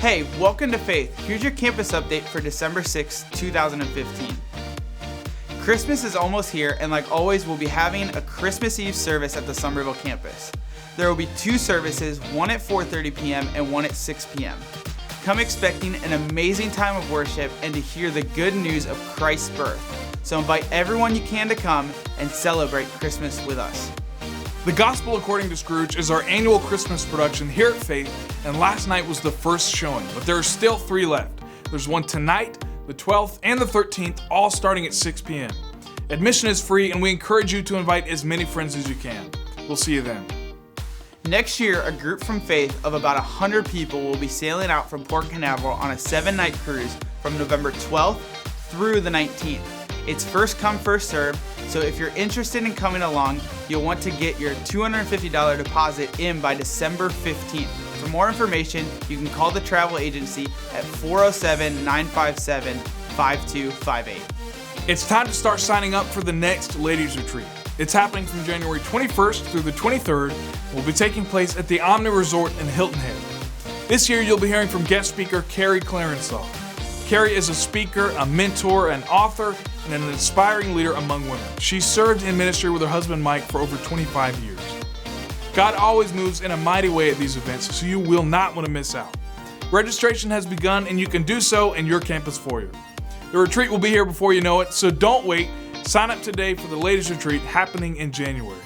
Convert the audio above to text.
Hey, welcome to Faith. Here's your campus update for December 6, 2015. Christmas is almost here, and like always, we'll be having a Christmas Eve service at the Summerville campus. There will be two services, one at 4:30 p.m. and one at 6 p.m. Come expecting an amazing time of worship and to hear the good news of Christ's birth. So invite everyone you can to come and celebrate Christmas with us. The Gospel According to Scrooge is our annual Christmas production here at Faith, and last night was the first showing, but there are still 3 left. There's one tonight, the 12th, and the 13th, all starting at 6 p.m. Admission is free, and we encourage you to invite as many friends as you can. We'll see you then. Next year, a group from Faith of about 100 people will be sailing out from Port Canaveral on a 7-night cruise from November 12th through the 19th. It's first come, first served, so if you're interested in coming along, you'll want to get your $250 deposit in by December 15th. For more information, you can call the travel agency at 407-957-5258. It's time to start signing up for the next Ladies Retreat. It's happening from January 21st through the 23rd and will be taking place at the Omni Resort in Hilton Head. This year, you'll be hearing from guest speaker Carrie Clarensaw. Carrie is a speaker, a mentor, an author, and an inspiring leader among women. She served in ministry with her husband Mike for over 25 years. God always moves in a mighty way at these events, so you will not want to miss out. Registration has begun, and you can do so in your campus foyer. The retreat will be here before you know it, so don't wait. Sign up today for the Ladies Retreat happening in January.